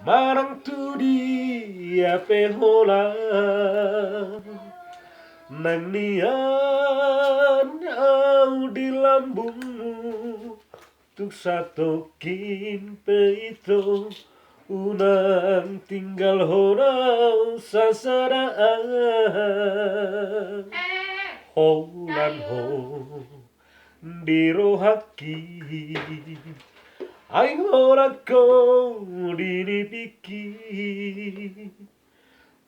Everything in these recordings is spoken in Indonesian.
Marang tu dia pehola nang nian au di lambungmu tuk satokin peito unang tinggal honau sasaraan holan ho dirohaki ay ora ko dinipiki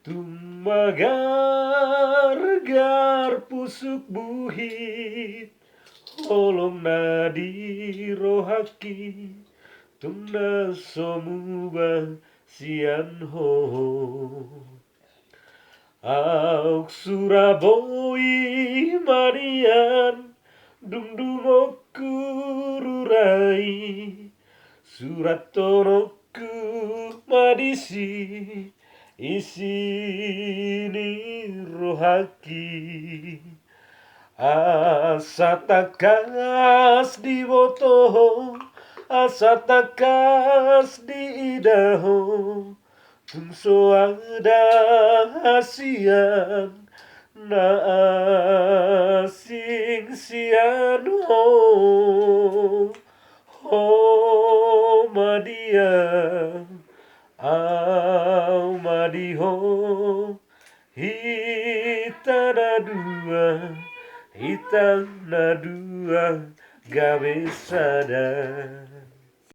tumagar-gar pusuk buhit holong na dirohaki tunda somuba sian ho auk Suraboi marian dungdungoku rurai surat tonoku madisi isini rohaki asa takas di boto asa takas di idaho tungso ada hasian na asing sian ho ho madia au madiho hitana dua gawe sada